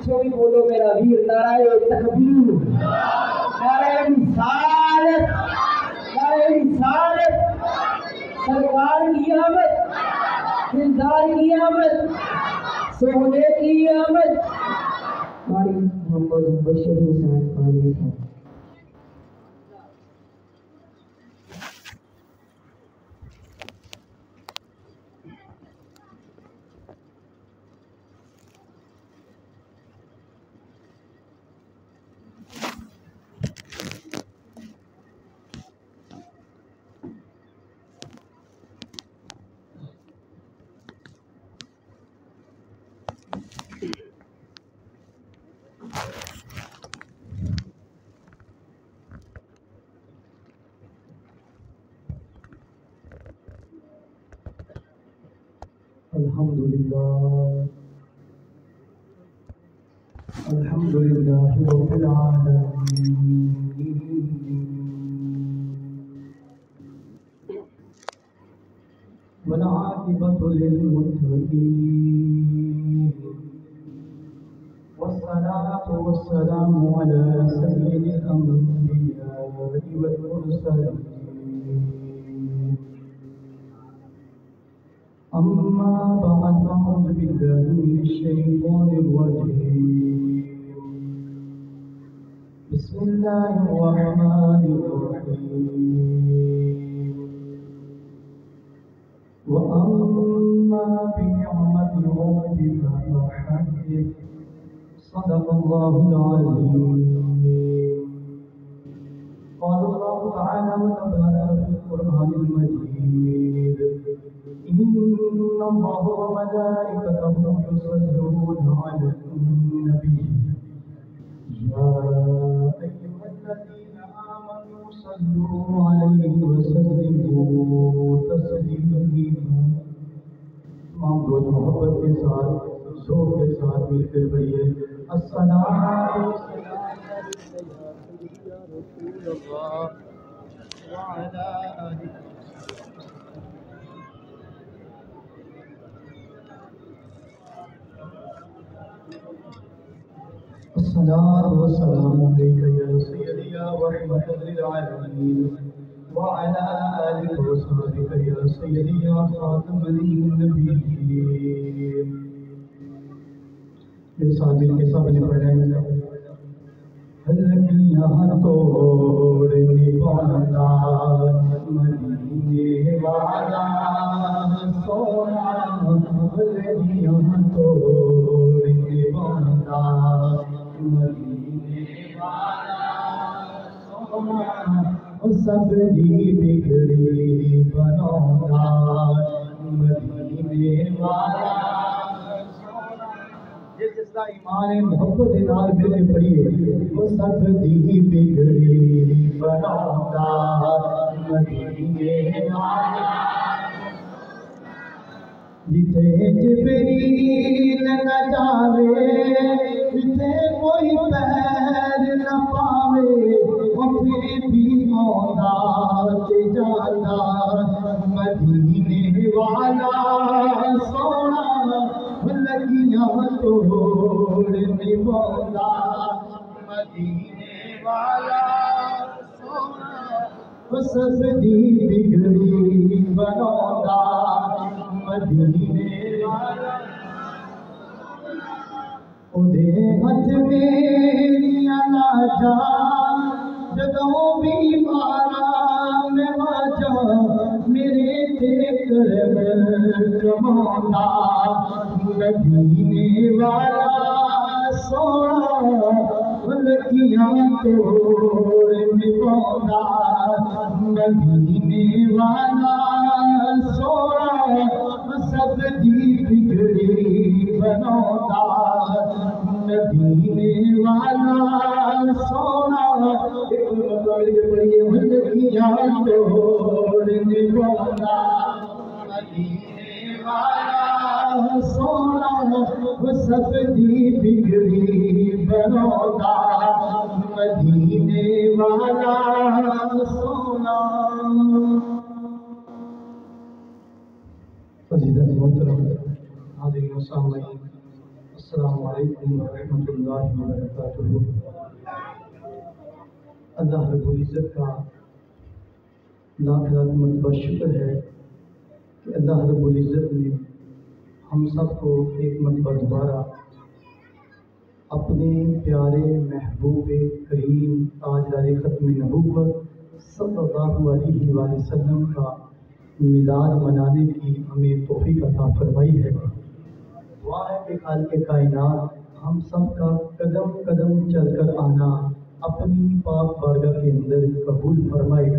پیچھے بھی بولو میرا ویر، نعرہ تکبیر، نعرہ رسالت، نعرہ رسالت، سرکار کی آمد، دلدار کی آمد، سونے کی آمد. قاری محمد بشیر حسین قادری صاحب. الحمدللہ رب العالمین والعاقبۃ للمتقین والصلاة والسلام علی سید الانبیاء والمرسلین. أما بعد فأعوذ بالله من الشيطان الرجيم. بسم الله الرحمن الرحيم. وأما بنعمة ربك فحدث. صدق الله العظيم. قال الله تعالى وتبارك في القرآن المجيد: إن الله وملائكته يصلون على النبي يا أيها الذين آمنوا صلوا عليه وسلموا تسليما. محمد محبت کے ساتھ ذوق کے ساتھ مل کر پڑھیے: الصلاۃ والسلام علیک یا رسول اللہ وعلی آلہ. الصلاة والسلام عليك يا سيدي يا رحمة للعالمين وعلى آلك وصحبك يا سيدي يا خاتم النبيين. میرے ساتھ مل کے سب نے پڑھا ہے: ہلکیاں توڑ نبھانا مدینے والا سونا، ہلکیاں توڑ نبھانا مدینے والا سونا، سب دی بگڑی بنانا مدینے والا سونا. جس کا ایمان محبت نال ملے پڑھیے: وہ سب دی بگڑی بنانا مدینے والا. جتھے جبریل نہ جاوے، جتھے کوئی پیر نہ پاوے، اتھے بھی آندا تے جاندا مدینے والا سونا، لگیاں توڑ نبھاوندا مدینے والا سونا، سب دی بگڑی بناوندا مدینے والا. اودے ہتھ میریاں لاجا جدوں بیماراں میں واجا، میرے تے کرم کماوندا مدینے والا سونا، لگیاں توڑ نبھاوندا مدینے والا سونا، سب دی بگڑی بناوندا مدینے والا سونا. پڑھیے: لگیاں توڑ نبھاوندا مدینے والا سونا، سب دی بگڑی بناوندا مدینے والا سونا. عزیزان محترم حاضرین و سامعین، السلام علیکم ورحمۃ اللہ وبرکاتہ۔ اللہ رب العزت کا لاکھ لاکھ مرتبہ شکر ہے کہ اللہ رب العزت نے ہم سب کو ایک مرتبہ دوبارہ اپنے پیارے محبوب کریم تاجدار ختم نبوت صلی اللہ علیہ وآلہ وسلم کا میلاد منانے کی ہمیں توفیق عطا فرمائی ہے۔ دعا ہے کہ خالق کائنات ہم سب کا قدم قدم چل کر آنا اپنی پاک بارگاہ کے اندر قبول فرمائے،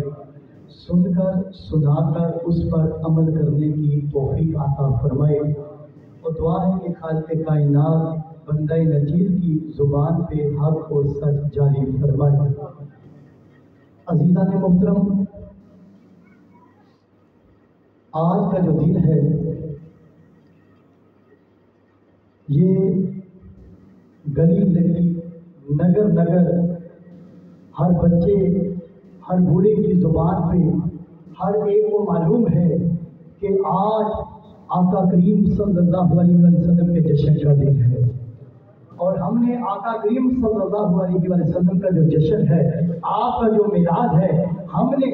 سن کر سنا کر اس پر عمل کرنے کی توفیق عطا فرمائے، اور دعا ہے کہ خالق کائنات بندہ نچیر کی زبان پہ حق و سچ جاری فرمائے۔ عزیزان محترم، آج کا جو دن ہے یہ گلی گلی نگر نگر ہر بچے ہر بوڑھے کی زبان پہ ہر ایک کو معلوم ہے کہ آج آقا کریم صلی اللہ علیہ وسلم کے جشن کا دن ہے، اور ہم نے آقا کریم صلی اللہ علیہ وسلم کا جو جشن ہے، آپ کا جو میلاد ہے، ہم نے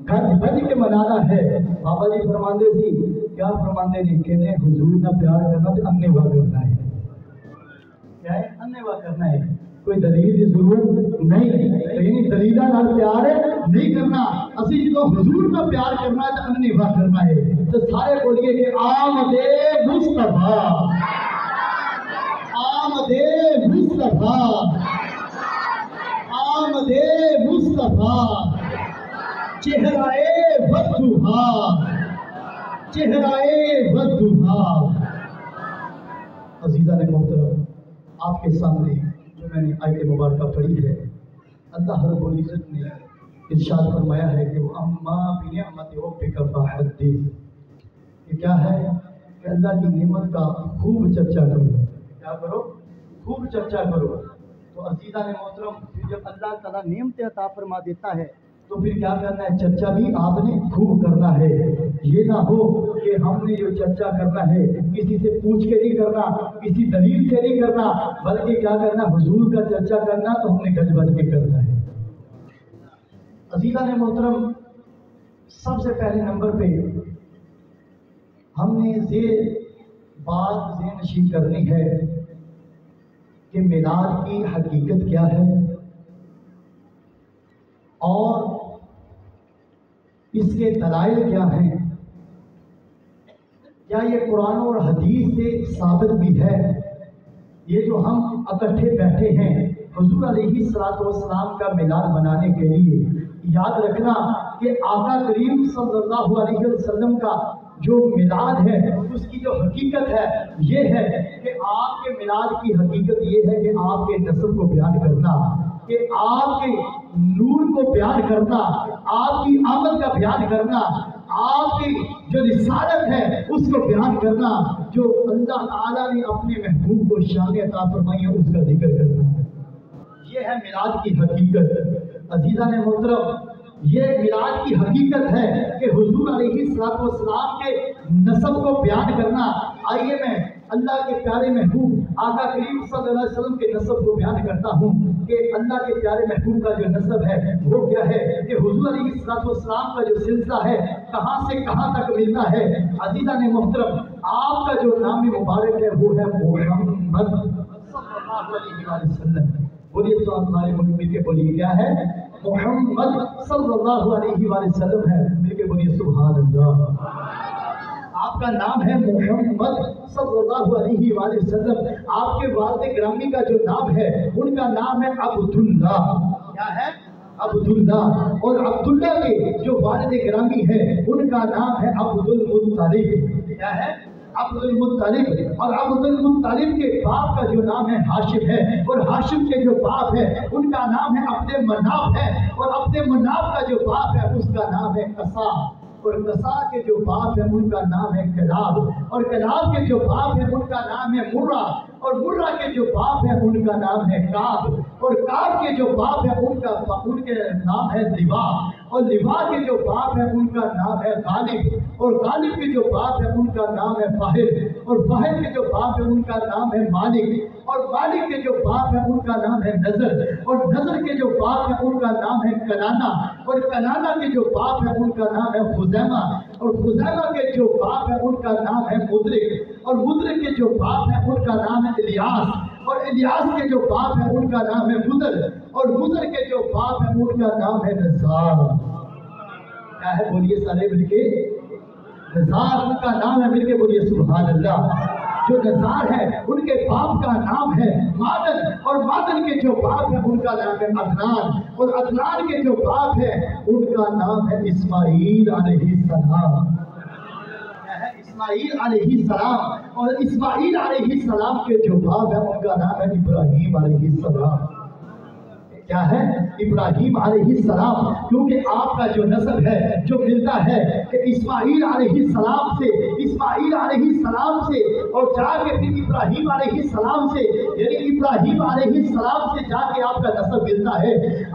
گھر بج کے منانا ہے۔ بابا جی فرماندے سی کیا فرماندے نے کہنے حضور نہ پیار کرنا تو اننے وا کرنا ہے، کیا ہے اننے وا کرنا ہے، کوئی دلیل کی ضرورت نہیں، یعنی دلیلہ نال پیار نہیں کرنا، اسی جدو حضور کا پیار کرنا ہے تو اننے وا کرنا ہے۔ تو سارے بولیے کہ آمد مصطفیٰ، آمد مصطفیٰ، آمد مصطفیٰ، چہرہ والضحا، چہرہ والضحا۔ عزیزان محترم، آپ کے سامنے جو میں نے آیت مبارکہ پڑھی ہے، اللہ رب العزت نے ارشاد فرمایا ہے کہ اما بنعمت ربک فحدث، یہ کیا ہے کہ اللہ کی نعمت کا خوب چرچا کرو، کیا کرو؟ خوب چرچا کرو۔ تو عزیزان محترم، جب اللہ تعالیٰ نعمت عطا فرما دیتا ہے تو پھر کیا کرنا ہے؟ چرچا بھی آپ نے خوب کرنا ہے۔ یہ نہ ہو کہ ہم نے جو چرچا کرنا ہے کسی سے پوچھ کے نہیں کرنا، کسی دلیل سے نہیں کرنا، بلکہ کیا کرنا؟ حضور کا چرچا کرنا تو ہم نے گج بج کے کرنا ہے۔ عزیزان محترم، سب سے پہلے نمبر پہ ہم نے بات ذہن نشین کرنی ہے کہ میلاد کی حقیقت کیا ہے اور اس کے دلائل کیا ہیں، کیا یہ قرآن اور حدیث سے ثابت بھی ہے؟ یہ جو ہم اکٹھے بیٹھے ہیں حضور علیہ السلام کا میلاد منانے کے لیے، یاد رکھنا کہ آقا کریم صلی اللہ علیہ وسلم کا جو میلاد ہے اس کی جو حقیقت ہے یہ ہے کہ آپ کے میلاد کی حقیقت یہ ہے کہ آپ کے نسب کو بیان کرنا، کہ آپ کے نور کو بیان کرنا، آپ کی آمد کا بیان کرنا، آپ کی جو رسالت ہے اس کو بیان کرنا، جو اللہ تعالیٰ نے اپنے محبوب کو شان عطا فرمائی ہے اس کا ذکر کرنا۔ یہ ہے میلاد کی حقیقت۔ عزیزان محترم، یہ میلاد کی حقیقت ہے کہ حضور علیہ السلام کے نسب کو بیان کرنا۔ آئیے میں اللہ کے پیارے محبوب آقا کریم صلی اللہ علیہ وسلم کے نسب کو بیان کرتا ہوں کہ اللہ کے پیارے محبوب کا جو نسب ہے وہ کیا ہے، کہ حضور علیہ السلام کا جو سلسلہ ہے کہاں سے کہاں تک ملتا ہے۔ عزیزان محترم، آپ کا جو نام مبارک ہے وہ ہے محمد صلی اللہ علیہ وسلم۔ بولیے تو آپ ہمارے ملک مل کے بولیے کیا ہے؟ محمد صلی اللہ علیہ وسلم ہے، مل کے بولیے سبحان اللہ۔ آپ کا نام ہے محمد صلی اللہ علیہ وسلم۔ آپ کے والد گرامی کا جو نام ہے ان کا نام ہے عبداللہ۔ کیا ہے؟ عبداللہ۔ اور عبداللہ کے جو والد گرامی ہے ان کا نام ہے عبد المطلب۔ کیا ہے؟ عبد المطلب۔ اور عبد المطلب کے باپ کا جو نام ہے ہاشم ہے، اور ہاشم کے جو باپ ہے ان کا نام ہے عبد مناف ہے، اور عبد مناف کا جو باپ ہے اس کا نام ہے قصا، اور قصا کے جو باپ ہے ان کا نام ہے کلاب، اور کلاب کے جو باپ ہے ان کا نام ہے مرہ، اور مرہ کے جو باپ ہے ان کا نام ہے کعب، اور کعب کے جو باپ ہے ان کے نام ہے لبا، اور لبا کے جو باپ ہے ان کا نام ہے غالب، اور غالب کے جو باپ ہے ان کا نام ہے فاہد، اور فاہد کے جو باپ ہے ان کا نام ہے مالک، اور مالک کے جو باپ ہے ان کا نام ہے نظر، اور نظر کے جو باپ ہے ان کا نام ہے کنانا، اور کنانا کے جو باپ ہے ان کا نام ہے خزیمہ، اور خزیمہ کے جو باپ ہے ان کا نام ہے مدرک، اور مدرک کے جو باپ ہے ان کا نام ہے الیاس، اور الیاس کے جو باپ ہے ان کا نام ہے مدر، اور مدر کے جو باپ ہے ان کا نام ہے نزار۔ کیا ہے بولیے سارے مل کے؟ نزار ان کا نام ہے، مل کے بولیے سبحان اللہ۔ جو نزار ہے ان کے باپ کا نام ہے مادن، اور مادن کے جو باپ ہے ان کا نام ہے عدنان، اور عدنان کے جو باپ ہے ان کا نام ہے اسماعیل علیہ السلام۔ اسماعیل علیہ السلام، اور اسماعیل علیہ السلام کے جو باپ ہے ان کا نام ہے ابراہیم علیہ السلام۔ کیا ہے؟ ابراہیم علیہ السلام، کیونکہ آپ کا جو نسب ہے جو ملتا ہے کہ اسماعیل علیہ السلام سے، اسماعیل علیہ السلام سے، اور جا کے پھر ابراہیم علیہ السلام سے، یعنی ابراہیم علیہ السلام سے جا کے آپ کا نسب ملتا ہے۔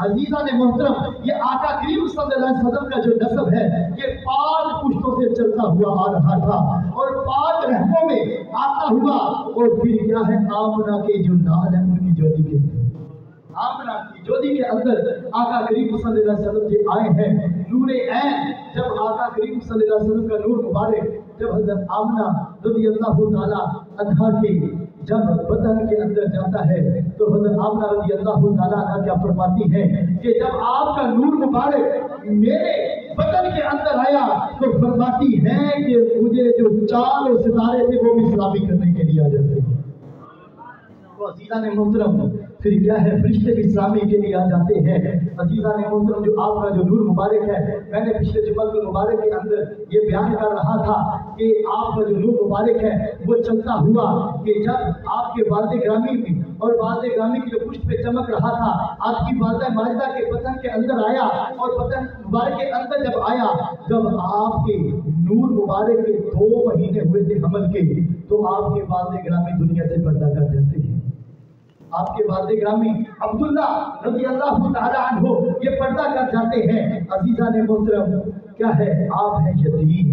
عزیزان محترم، یہ آقا کریم صلی اللہ علیہ وسلم کا جو نسب ہے یہ 5 پشتوں سے چلتا ہوا آ رہا تھا، اور 5 رحموں میں آتا ہوا، اور پھر کیا ہے آمنہ کے جو نال ہے ان کی جوڑی کے آمنہ کی جوڑی کے اندر آقا کریم صلی اللہ علیہ وسلم جو آئے ہیں نور عین۔ جب آقا کریم صلی اللہ علیہ وسلم کا نور مبارک جب حضرت آمنہ رضی اللہ تعالی عنہا کے جب بدن کے اندر جاتا ہے تو حضرت آمنہ رضی اللہ تعالی عنہا کیا فرماتی ہیں کہ جب آپ کا نور مبارک میرے بدن کے اندر آیا تو فرماتی ہیں کہ مجھے جو چاند اور ستارے تھے وہ بھی سلامی کرنے کے لیے آ جاتے ہیں۔ تو عزیزان محترم پھر کیا ہے فرشتے بھی اسلامی کے لیے آ جاتے ہیں۔ عزیزان محترم، جو آپ کا جو نور مبارک ہے، میں نے پچھلے جمعہ مبارک کے اندر یہ بیان کر رہا تھا کہ آپ کا جو نور مبارک ہے وہ چلتا ہوا کہ جب آپ کے والد گرامی بھی اور والد گرامی کی جو پشت پہ چمک رہا تھا، آپ کی والدہ ماجدہ کے بدن کے اندر آیا، اور بدن مبارک کے اندر جب آیا، جب آپ کے نور مبارک کے 2 مہینے ہوئے تھے حمل کے، تو آپ کے والد گرامی دنیا سے پردہ کر جاتے ہیں۔ آپ کے والد گرامی عبداللہ رضی اللہ تعالی عنہ یہ پردہ کر جاتے ہیں۔ عزیزان محترم، کیا ہے آپ ہیں یتیم،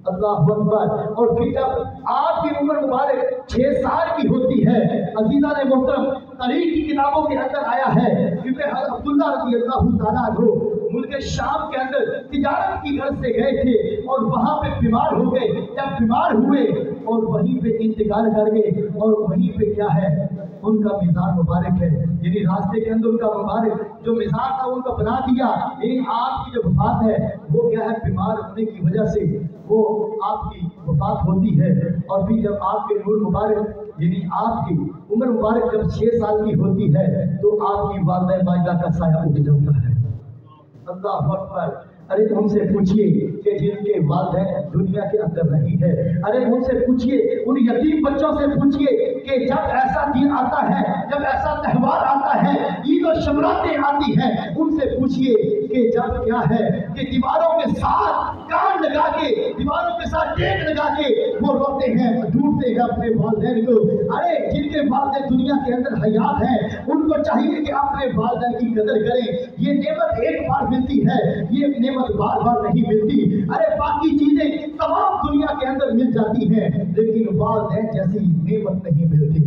اللہ اکبر۔ اور پھر جب آپ کی عمر مبارک 6 سال کی ہوتی ہے، عزیزان محترم تاریخ کی کتابوں کے اندر آیا ہے کیونکہ عبداللہ رضی اللہ تعالی عنہ ملک شام کے اندر تجارت کی غرض سے گئے تھے، اور وہاں پہ بیمار ہو گئے۔ جب بیمار ہوئے اور وہیں پہ انتقال کر گئے، اور وہیں پہ کیا ہے ان کا میزان مبارک ہے، یعنی راستے کے اندر ان کا مبارک جو میزان تھا ان کا بنا دیا، یعنی آپ کی جو وفات ہے وہ کیا ہے بیمار ہونے کی وجہ سے وہ آپ کی وفات ہوتی ہے۔ اور پھر جب آپ کے نور مبارک یعنی آپ کی عمر مبارک جب 6 سال کی ہوتی ہے تو آپ کی والدہ ماجدہ کا سایہ اٹھ جاتا ہے۔ اللہ اکبر۔ ارے ان سے پوچھئے کہ جن کے والدین دنیا کے اندر نہیں ہے، ارے ان سے پوچھئے، ان یتیم بچوں سے پوچھئے کہ جب ایسا دن آتا ہے، جب ایسا تہوار آتا ہے، عید و شمراتیں آتی ہیں، ان سے پوچھئے کہ جب کیا ہے کہ دیواروں کے ساتھ کان لگا کے، دیواروں کے ساتھ ٹیک لگا کے وہ روتے ہیں، ڈھونڈتے ہیں اپنے والدین کو۔ ارے جن کے والدین دنیا کے اندر حیات ہیں ان کو چاہیے کہ اپنے والدین کی قدر کریں۔ یہ نعمت ایک بار ملتی ہے، یہ نعمت بار بار نہیں ملتی۔ ارے باقی چیزیں تمام دنیا کے اندر مل جاتی ہیں لیکن والدین جیسی نعمت نہیں ملتی،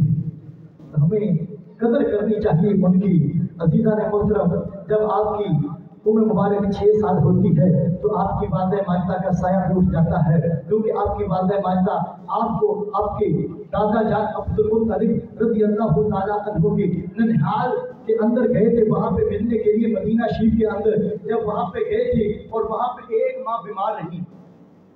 ہمیں قدر کرنی چاہیے ان کی۔ عزیزان محترم، جب آپ کی عمر مبارک 6 سال ہوتی ہے تو آپ کی والدہ ماجدہ کا سایہ اٹھ جاتا ہے، کیونکہ آپ کی والدہ ماجدہ آپ کو آپ کے دادا جان عبدالمطلب رضی اللہ تعالیٰ عنہ کے ننہال کے اندر گئے تھے، وہاں پہ ملنے کے لیے مدینہ شریف کے اندر جب وہاں پہ گئے تھے اور وہاں پہ 1 ماہ بیمار رہی،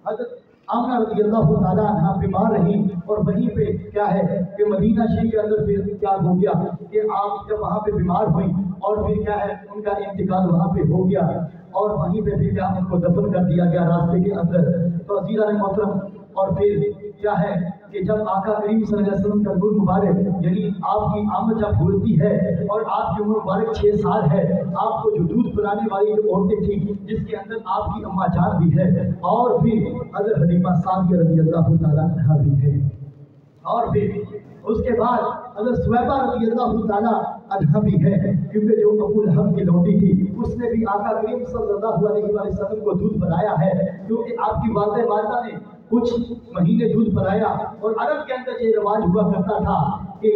حضرت آمنہ رضی اللہ تعالیٰ عنہ بیمار رہی، اور وہیں پہ کیا ہے کہ مدینہ شریف کے اندر پھر کیا ہو گیا کہ آپ جب وہاں پہ بیمار ہوئی اور پھر کیا ہے ان کا انتقال وہاں پہ ہو گیا، اور وہیں پہ پھر کیا ان کو دفن کر دیا گیا راستے کے اندر۔ تو عزیزان محترم، اور پھر کیا ہے کہ جب آقا کریم صلی اللہ علیہ وسلم کا نور مبارک یعنی آپ کی آمد جب ہوتی ہے اور آپ کی عمر مبارک 6 سال ہے، آپ کو جو دودھ پلانے والی جو عورتیں تھیں جس کے اندر آپ کی اماں جان بھی ہے، اور پھر حضرت حلیمہ سعدیہ رضی اللہ تعالیٰ عنہا بھی ہے، اور پھر اس کے بعد حضرت سویبہ رضی اللہ تعالیٰ عنہا بھی ہے، کیونکہ جو ابو لہب کی لونڈی تھی اس نے بھی آقا کریم صلی اللہ علیہ وسلم کو دودھ پلایا ہے، کیونکہ آپ کی والدہ نے کچھ مہینے دودھ پلایا۔ اور عرب کے اندر یہ رواج ہوا کرتا تھا کہ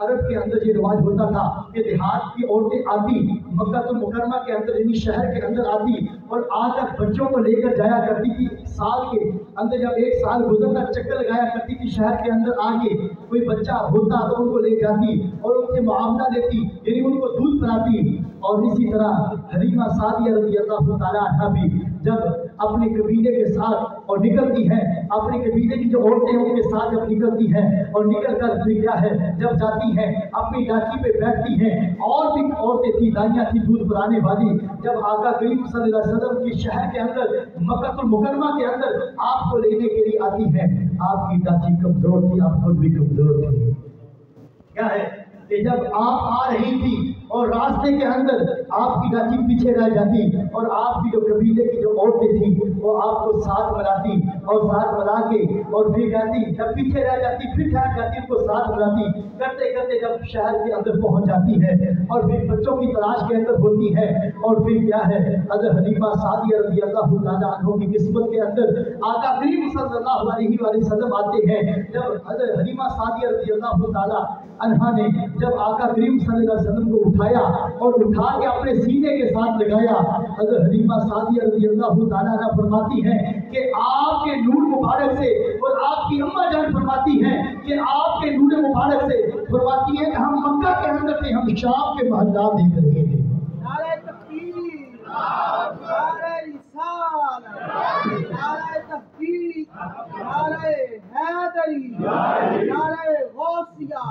عرب کے اندر یہ رواج ہوتا تھا کہ دیہات کی عورتیں آتی مکہ المکرمہ کے اندر، یعنی شہر کے اندر آتی اور آ کر بچوں کو لے کر جایا کرتی تھی۔ سال کے اندر جب ایک سال گزرتا چکر لگایا کرتی تھی شہر کے اندر، آگے کوئی بچہ ہوتا تو ان کو لے جاتی اور ان سے معاملہ لیتی، یعنی ان کو دودھ پلاتی۔ اور اسی طرح حلیمہ سعدیہ رضی اللہ تعالیٰ عنہا بھی جب اپنے قبیلے کے ساتھ اور نکلتی ہے، اپنے قبیلے کی جو عورتیں ہیں ان کے ساتھ جب نکلتی ہیں اور نکل کر پھر کیا ہے جب جاتی ہیں اپنی ڈاچی پہ بیٹھتی ہیں، اور بھی عورتیں تھی دائیاں تھی دودھ پلانے والی، جب آقا کریم صلی اللہ علیہ وسلم کی شہر کے اندر مکہ المکرمہ کے اندر آپ کو لینے کے لیے آتی ہیں، آپ کی ڈاچی کمزور تھی، آپ خود بھی کمزور تھی۔ کیا ہے کہ جب آپ آ رہی تھی اور راستے کے اندر آپ کی ڈاچی پیچھے رہ جاتی اور آپ کی جو قبیلے کی جو عورتیں تھیں وہ آپ کو ساتھ ملاتی اور ساتھ ملا کے اور پھر کہتی، جب پیچھے رہ جاتی پھر ٹھہر جاتی، ان کو ساتھ ملاتی کرتے کرتے جب شہر کے اندر پہنچ جاتی ہے اور پھر بچوں کی تلاش کے اندر ہوتی ہے، اور پھر کیا ہے حضرت حلیمہ سعدیہ رضی اللہ تعالیٰ عنہ کی قسمت کے اندر آقا کریم صلی اللہ علیہ وسلم آتے ہیں۔ جب حضرت حلیمہ سعدیہ رضی اللہ تعالیٰ عنہا نے جب آقا کریم صلی اللہ علیہ وسلم کو اٹھایا اور اٹھا کے اپنے سینے کے ساتھ لگایا، حضرت حلیمہ سعدیہ رضی اللہ تعالیٰ عنہ فرماتی ہیں کہ آپ کے نور مبارک سے، اور آپ کی اماں جان فرماتی ہیں کہ آپ کے نور مبارک سے فرماتی ہیں کہ ہم مکہ کے اندر تھے، ہم شام کے محلات دیکھ رہے تھے۔ نعرہ تکبیر، نعرہ رسالت، نعرہ تحقیق، نعرہ حیدری، نعرہ غوثیہ،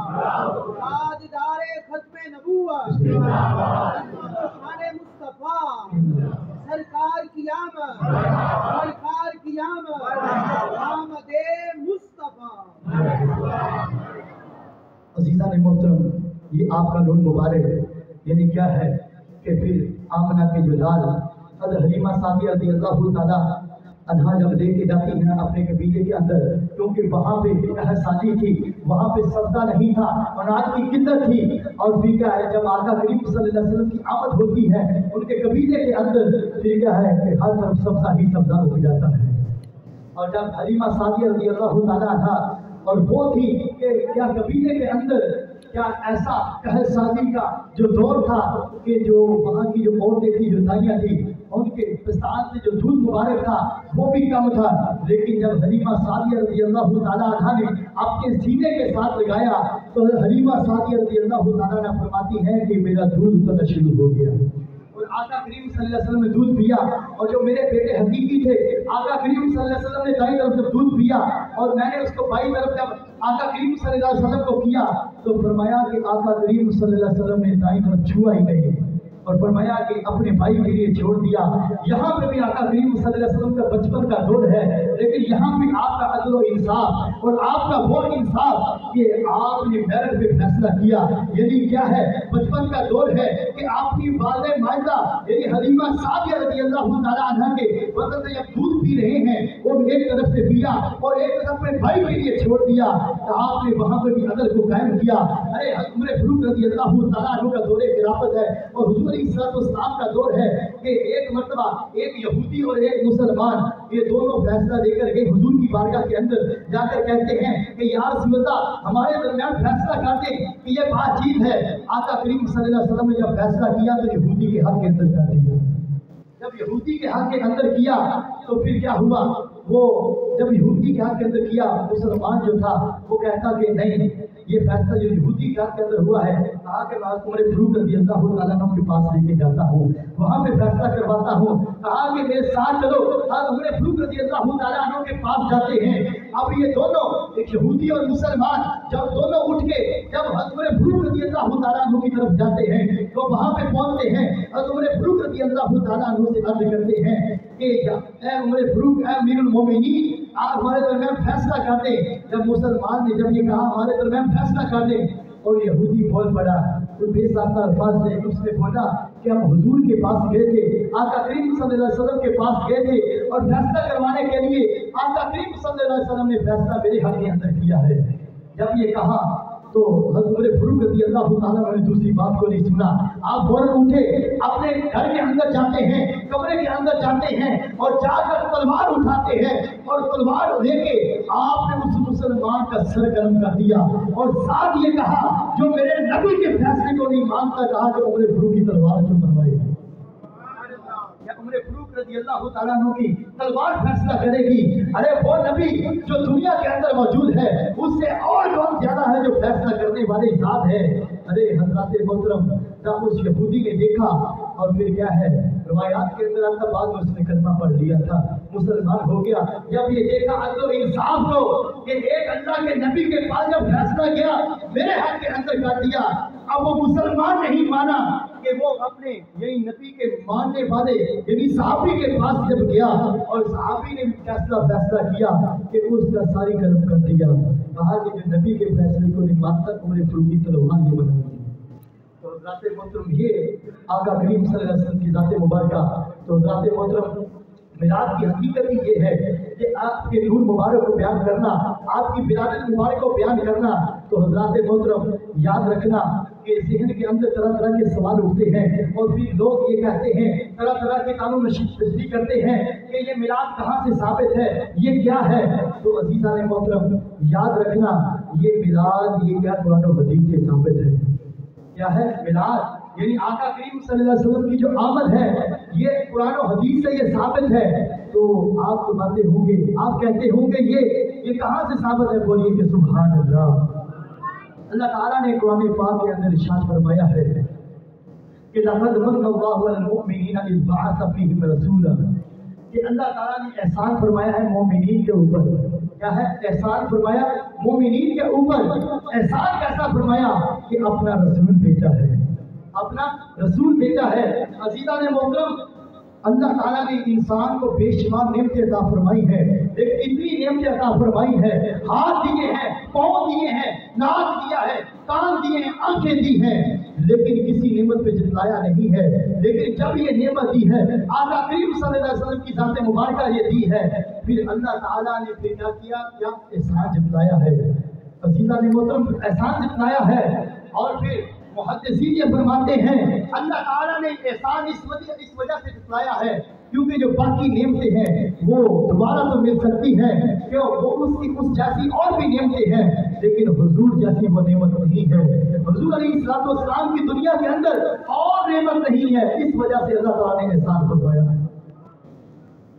تاجدار ختم نبوت، شان مصطفیٰ، سرکار کی آمد، سرکار کی آمد، آمد مصطفیٰ۔ عزیزان محترم، یہ آپ کا نور مبارک یعنی کیا ہے کہ پھر آمنہ کے جو لال حضرت حلیمہ سعدیہ رضی اللہ تعالیٰ عنہا جب لے کے جاتی ہیں اپنے قبیلے کے اندر، کیونکہ وہاں پہ احسانی تھی، وہاں پہ سبزہ نہیں تھا، اناج کی قلت تھی، اور پھر کیا ہے جب آقا کریم صلی اللہ علیہ وسلم کی آمد ہوتی ہے ان کے قبیلے کے اندر، پھر کیا ہے کہ ہر طرف سبزہ ہی سبزہ ہو جاتا ہے۔ اور جب حلیمہ سعدیہ رضی اللہ تعالیٰ عنہا، اور وہ تھی کہ کیا قبیلے کے اندر کیا ایسا کہل سازی کا جو دور تھا کہ جو وہاں کی جو عورتیں تھی، جو دائیاں تھی، ان کے پستان سے جو دودھ مبارک تھا وہ بھی کم تھا، لیکن جب حلیمہ سعدیہ رضی اللہ تعالیٰ عنہا نے اپنے سینے کے ساتھ لگایا تو حلیمہ سعدیہ رضی اللہ تعالیٰ عنہ فرماتی ہے کہ میرا دودھ اترنا شروع ہو گیا، اور آقا کریم صلی اللہ علیہ وسلم نے دودھ پیا، اور جو میرے بیٹے حقیقی تھے آقا کریم صلی اللہ علیہ وسلم نے دائیں طرف سے دودھ پیا اور میں نے اس کو بائیں طرف جب آقا کریم صلی اللہ علیہ وسلم کو کیا تو فرمایا کہ آقا کریم صلی اللہ علیہ وسلم نے دائیں طرف چھوا ہی نہیں، اور فرمایا کہ اپنے بھائی کے لیے چھوڑ دیا۔ یہاں پہ بھی آقا کریم صلی اللہ علیہ وسلم کا بچپن کا دور ہے، لیکن یہاں بھی آپ کا عدل و انصاف اور آپ کا وہ انصاف کہ آپ نے میرٹ پہ فیصلہ کیا، یعنی کیا ہے بچپن کا دور ہے کہ آپ کی والدہ مائدہ یعنی حلیمہ سعدیہ رضی اللہ تعالیٰ عنہ کے بدن سے جب دودھ پی رہے ہیں وہ ایک طرف سے پیا اور ایک طرف اپنے بھائی کے لیے چھوڑ دیا، تو آپ نے وہاں پہ بھی عدل کو قائم کیا۔ ارے عمر فاروق رضی اللہ تعالیٰ عنہ کا دور خلافت ہے اور حضور اسلام کا دور ہے کہ ایک مرتبہ ایک یہودی اور ایک مسلمان یہ دونوں فیصلہ لے کر گئے حضور کی بارگاہ کے اندر، جا کر کہتے ہیں کہ یا رسول اللہ ہمارے درمیان فیصلہ کر دیں کہ یہ بات چیت ہے۔ آقا کریم صلی اللہ علیہ وسلم نے جب فیصلہ کیا تو یہودی کے حق کے اندر کر دیا، جب یہودی کے حق کے اندر کیا تو پھر کیا ہوا، وہ جب یہودی کے حق کے اندر کیا مسلمان جو تھا وہ کہتا کہ نہیں یہ فیصلہ جو یہودی کے حق کے اندر ہوا ہے، کہا کہ میں عمر فاروق رضی اللہ تعالیٰ عنہ کے پاس لے کے جاتا ہوں، وہاں پہ فیصلہ کرواتا ہوں، کہا کہ میرے ساتھ چلو، عمر فاروق رضی اللہ تعالیٰ عنہ کے پاس جاتے ہیں۔ اب یہ دونوں ایک یہودی اور مسلمان جب دونوں اٹھ کے جب عمر فاروق رضی اللہ تعالیٰ عنہ کی طرف جاتے ہیں تو وہاں پہ پہنچتے ہیں، عمر فاروق رضی اللہ تعالیٰ عنہ سے عرض کرتے ہیں کہ اے عمر فاروق، اے امیر المومنین، آپ ہمارے درمیان فیصلہ کر دیں۔ جب مسلمان نے جب یہ کہا ہمارے درمیان فیصلہ کر دیں، اور یہودی بول پڑا تو بے ساختہ الفاظ سے اس نے بولا کہ ہم حضور کے پاس گئے تھے، آقا کریم صلی اللہ علیہ وسلم کے پاس گئے تھے اور فیصلہ کروانے کے لیے آقا کریم صلی اللہ علیہ وسلم نے فیصلہ میرے حق کے اندر کیا ہے، जब ये कहा तो हज़रत फारूक रज़ी अल्लाह ताला ने दूसरी बात को नहीं सुना। आप फौरन उठे, अपने घर के अंदर जाते हैं, कमरे के अंदर जाते हैं और जाकर तलवार उठाते हैं और तलवार लेके आपने उस मुसलमान का सर गर्म कर दिया और साथ ये कहा जो मेरे नबी के फैसले को नहीं मानता, कहा कि उमर फारूक की तलवार क्यों बनवाई। उमर फारूक रज़ी अल्लाह ताला अन्हु की तलवार फैसला करेगी। अरे वो नबी जो दुनिया के अंदर मौजूद है उससे और कौन ज्यादा है जो फैसला करने वाले ज़ात है। अरे हज़रात मोहतरम, जब उस यहूदी ने देखा और फिर क्या है रवायात के अंदर आता, बाद में उसने कलमा पढ़ लिया था, मुसलमान हो गया। जब ये देखा अदल इंसाफ को कि एक अल्लाह के नबी के पास जब फैसला गया मेरे हाथ के अंदर कर दिया, अब वो मुसलमान नहीं माना कि वो अपने यही नबी के मानने वाले यानी सहाबी के पास जब गया और सहाबी ने फैसला किया कि उसका सारी गर्म कर दिया, कहा कि जो नबी के फैसले को नहीं मानता उमर फारूक की तलवार ये बना दी। तो हज़रात मोहतरम, ये आका करीम सल्लल्लाहु अलैहि वसल्लम की ज़ात मुबारका। तो हज़रात मोहतरम, मिलाद की हकीकत ही ये है कि आपके नूर मुबारक को बयान करना, आपकी विलादत मुबारक को बयान करना। तो हज़रात मोहतरम, याद रखना कि ज़हन के अंदर तरह तरह के सवाल उठते हैं और फिर लोग ये कहते हैं, तरह तरह के कानून तशरीह करते हैं कि ये मिलाद कहाँ से साबित है, ये क्या है। तो अज़ीज़ान मोहतरम, याद रखना ये मिलाद ये क्या कुरान और हदीस से साबित है। क्या है मिलाद? यानी आका करीम सल्लल्लाहु अलैहि वसल्लम की जो आमद है ये कुरान और हदीस से ये साबित है। तो आप बातें होंगे, आप कहते होंगे ये कहाँ से साबित है? बोलिए कि सुभान अल्लाह। अल्लाह ताला ने कुरान पाक के अंदर इरशाद फरमाया है कि लक़द मन्नल्लाहु अलल मुमिनीना इज़ बअस फ़ीहिम रसूला, कि अल्लाह ताला ने एहसान फरमाया है मोमिनीन के ऊपर। क्या है? एहसान फरमाया मोमिनीन के ऊपर। एहसान कैसा फरमाया कि अपना रसूल भेजा है, अपना रसूल भेजा है। अज़ीज़ान मोहतरम, अल्लाह ताला ने इंसान को बेशुमार नेमतें अता फरमाई है, लेकिन इतनी नेमतें अता फरमाई है, हाथ दिए हैं, पाँव दिए हैं, नाक दिया है, कान दिए हैं, आंखें दी हैं, लेकिन किसी नेमत पे जितलाया नहीं है। लेकिन जब ये नेमत दी है आका करीम सल्लल्लाहु अलैहि वसल्लम की ज़ात मुबारका ये दी है, फिर अल्लाह ताला ने फिर क्या किया? क्या एहसान जितलाया है। अज़ीज़ान मोहतरम, एहसान जितलाया है। और फिर मुहद्दिसीन ये फरमाते हैं अल्लाह ताला ने एहसान इस वजह से जितलाया है क्योंकि जो बाकी नेमतें हैं वो दोबारा तो मिल सकती हैं, क्यों? वो उसकी उस जैसी और भी नेमतें हैं, लेकिन हुजूर जैसी वो नेमत नहीं है। हुजूर अलैहिस्सलाम की दुनिया के अंदर और नेमत नहीं है, इस वजह से अल्लाह ताला ने एहसान फरमाया है।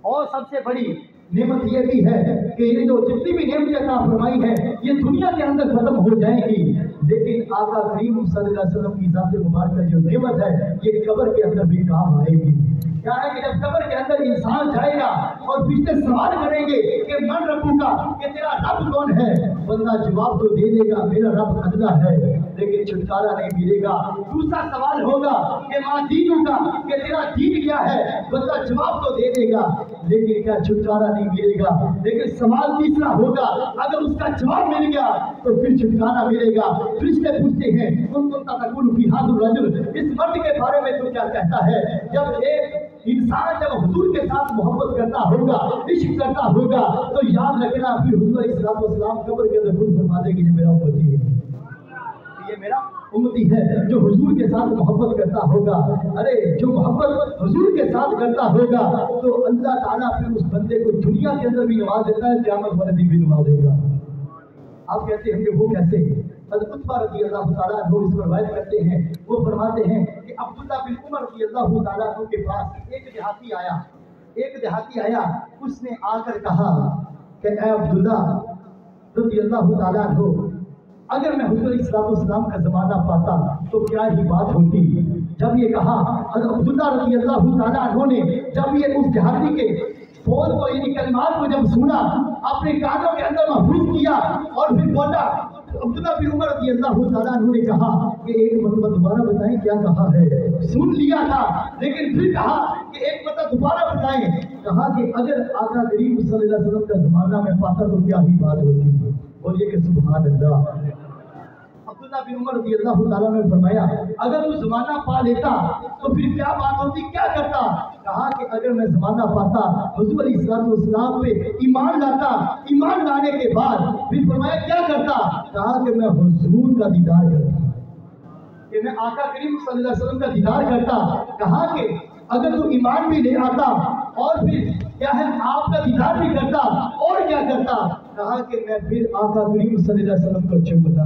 और सबसे बड़ी नेमत ये भी है कि ये जो जितनी भी नेमतें अता फरमाई है ये दुनिया के अंदर खत्म हो जाएगी, लेकिन आका करीम सल्लल्लाहु अलैहि वसल्लम की ज़ात मुबारक जो नेमत है ये कब्र के अंदर भी काम आएगी। क्या है कि जब कब्र के अंदर इंसान जाएगा और फिर सवाल करेंगे कि मन रब्बुका, कि तेरा रब कौन है, बंदा जवाब तो दे देगा मेरा रब अल्लाह है, लेकिन छुटकारा नहीं मिलेगा। दूसरा सवाल होगा कि माँ दीनू का, कि तेरा दीन क्या है, बंदा जवाब तो दे देगा लेकिन क्या छुटकारा नहीं मिलेगा। लेकिन सवाल तीसरा होगा, अगर उसका जवाब मिल गया तो फिर छुटकारा मिलेगा। फरिश्ते पूछते हैं इस मर्द के बारे में तो क्या कहता है? जब एक इंसान जब हुजूर के साथ मोहब्बत करता होगा, इश्क करता होगा, तो याद रखना फिर हुजूर अलैहिस्सलाम कब्र के अंदर खुद फरमा देंगे ये मेरा उम्मती है, ये मेरा उम्मती है जो हुजूर के साथ मोहब्बत करता होगा। अरे जो मोहब्बत हुजूर के साथ करता होगा तो अल्लाह ताला फिर उस बंदे को दुनिया के अंदर भी नवाज देता है, क़यामत वाले दिन भी नवाजेगा। आप कहते हैं कि वो कैसे? अब्दुल्लाह रज़ी अल्लाह ताला अन्हु इस पर रवायत करते हैं, वो फरमाते हैं कि अब्दुल्लाह बिन उमर रज़ी अल्लाह ताला अन्हु के पास एक देहाती आया, उसने आकर कहा कि ऐ अब्दुल्लाह रज़ी अल्लाह ताला अन्हु, अगर मैं हुजूर अलैहिस्सलाम का ज़माना पाता तो क्या ही बात होती। जब ये कहा अब्दुल्लाह रज़ी अल्लाह ताला अन्हु ने, जब ये उस देहाती के बोल को यानी कलिमात को जब सुना, अपने कानों के अंदर महफूज किया और फिर बोला, अब्दुल्लाह बिन उमर रज़ी अल्लाह ताला अन्हु ने कहा कि एक मरतबा दोबारा बताएं क्या कहा है। सुन लिया था लेकिन फिर कहा कि एक मरतबा दोबारा बताएं। कहा कि अगर आका करीम सल्लल्लाहु अलैहि वसल्लम का ज़माना में पाता तो क्या ही बात होती। बोलिए कि सुभान अल्लाह। अब्दुल्ला बिन उमर रज़ी अल्लाह ताला ने फरमाया, अगर तू ज़माना पा लेता तो फिर क्या बात होती, क्या करता? कहा कि अगर मैं ज़माना पाता, हुज़ूर अलैहिस्सलाम पे ईमान लाता, ईमान लाने के बाद फिर फरमाया क्या करता? कहा कि मैं हुज़ूर का दीदार करता, कि मैं आका करीम सल्लल्लाहु अलैहि वसल्लम का दीदार करता। कहा कि अगर तू ईमान भी ले आता और फिर क्या है आपका दीदार भी करता, और क्या करता? कहा कि मैं फिर आका करीम सल्लल्लाहु अलैहि वसल्लम को चूमता।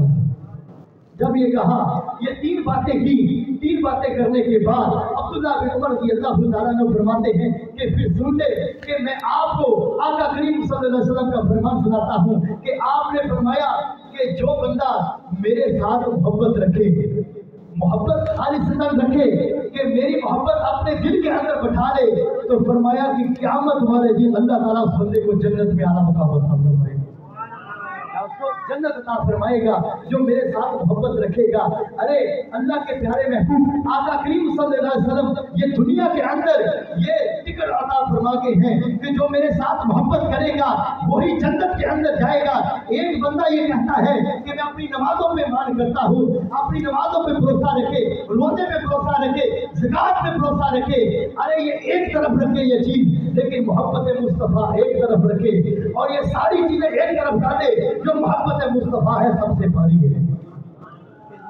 जब ये कहा, ये तीन बातें की, तीन बातें करने के बाद अब्दुल्ला बिन उमर रज़ी अल्लाह ताला ने फरमाते हैं कि फिर सुन ले कि मैं आपको आका करीम सल्लल्लाहु अलैहि वसल्लम का फरमान सुनाता हूँ कि आपने फरमाया कि जो बंदा मेरे साथ मोहब्बत रखे, मोहब्बत खालिसतन रखे, कि मेरी मोहब्बत अपने दिल के अंदर बैठा ले, तो फरमाया कि क़यामत वाले दिन अल्लाह ताला उस बंदे को जन्नत में आला मकाम अता फरमाएगा, उसको जन्नत अता फरमाएगा जो मेरे साथ मोहब्बत रखेगा। अरे अल्लाह के प्यारे महबूब आका करीम सल्लल्लाहु अलैहि वसल्लम ये दुनिया के अंदर ये टिकट अता फरमा के हैं कि जो मेरे साथ मोहब्बत करेगा वही जन्नत के अंदर जाएगा। एक बंदा ये कहता है कि मैं अपनी नमाजों में मान करता हूँ, अपनी नमाजों में भरोसा रखे, रोजे में भरोसा रखे, ज़कात में भरोसा रखे, अरे ये एक तरफ रखे ये चीज, लेकिन मोहब्बत मुस्तफ़ा एक तरफ रखे और ये सारी चीजें एक तरफ डाले। जो मोहब्बत मुस्तफ़ा है सबसे भारी है,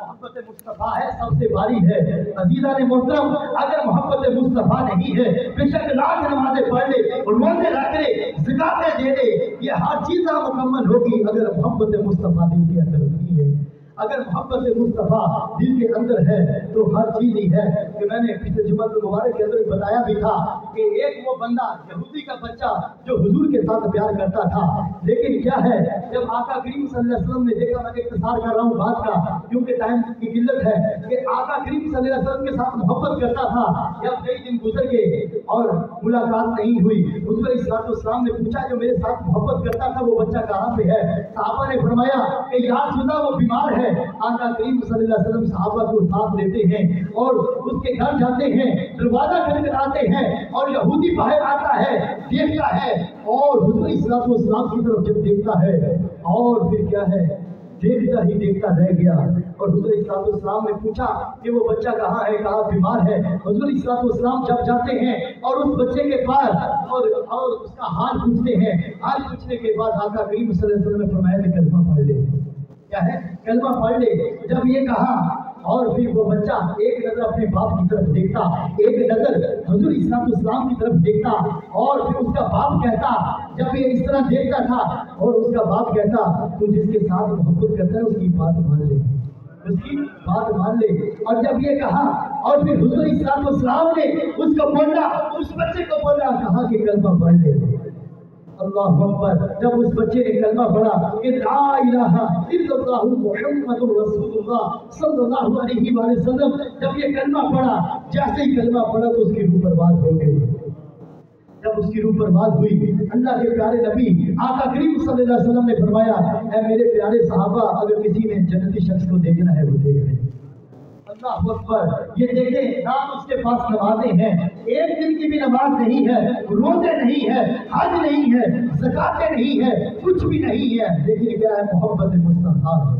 मोहब्बत मुस्तफ़ा है सबसे भारी है। अजीज़ा ने मोहतरम, अगर मोहब्बत मुस्तफ़ा नहीं है, बेशक लाख नमाज़ें पढ़ ले, रोज़े रख ले, ज़कातें दे ले, ये हर चीज़ मुकम्मल होगी अगर मोहब्बत मुस्तफ़ा दिल के अंदर नहीं है। अगर मोहब्बत मुस्तफ़ा दिल के अंदर है तो हर चीज़ ही है। कि मैंने पिछले जुम्मत मुबारक के अंदर बताया भी था कि एक वो बंदा यहूदी का बच्चा जो हुजूर के साथ प्यार करता था, लेकिन क्या है जब आका करीम सल्लल्लाहु अलैहि वसल्लम ने देखा, मैं इख्तिसार कर रहा हूँ बात का क्योंकि टाइम की किल्लत है, कि आका करीम सल्लल्लाहु अलैहि वसल्लम के साथ मोहब्बत करता था। जब कई दिन गुजर गए और मुलाकात नहीं हुई, हुजूर अलैहिस्सलाम ने पूछा जो मेरे साथ मोहब्बत करता था वो बच्चा कहाँ पे है? सहाबा ने फरमाया कि या रसूलल्लाह वो बीमार है। आका करीम सल्लल्लाहु अलैहि वसल्लम सहाबा को साथ लेते हैं और उसके घर जाते हैं, दरवाजा खटखटाते हैं और यहूदी बाहर आता है, देखता है और हुजूर अलैहिस्सलाम की तरफ जब देखता है और फिर क्या है देखता ही देखता रह गया। और हुजूर अलैहिस्सलाम ने पूछा कि वो बच्चा कहाँ है? कहा बीमार है। हुजूर अलैहिस्सलाम जब जाते हैं और उस बच्चे के पास और उसका हाल पूछते हैं, हाल पूछने के बाद आका करीम सल्लल्लाहु अलैहि वसल्लम ने फरमाया कि कलमा पढ़ ले, क्या है कलमा पढ़ ले। जब ये कहा और फिर वो बच्चा एक नजर अपने बाप की तरफ देखता, एक नजर हुजूर अलैहिस्सलाम की तरफ देखता और फिर उसका बाप कहता, जब ये इस तरह देखता था और उसका बाप कहता तू जिसके साथ मोहब्बत करता है उसकी बात मान ले, उसकी बात मान ले। और जब ये कहा और फिर हुजूर अलैहिस्सलाम ने उसको बोला, उस बच्चे को बोला, कहा कि कलमा पढ़ ले। अल्लाह अकबर। जब उस बच्चे ने कलमा पढ़ा कि ला इलाहा इल्लल्लाहु मुहम्मदुर रसूलुल्लाह सल्लल्लाहु अलैहि वसल्लम, जब ये कलमा पढ़ा, जैसे ही कलमा पढ़ा तो उसकी रूह बर्बाद हो गई। जब उसकी रूह बर्बाद हुई, अल्लाह के प्यारे नबी आका करीम सल्लल्लाहु अलैहि वसल्लम ने फरमाया, ऐ मेरे प्यारे सहाबा, अगर किसी ने जन्नती शख्स को देखना है वो देख ले। अल्लाह अकबर। ये देखें नाम उसके पास नमाजें हैं, एक दिन की भी नमाज नहीं है, रोजे नहीं है, हज नहीं है, ज़कातें नहीं है, कुछ भी नहीं है, लेकिन क्या है मोहब्बत मुस्तफ़ा है।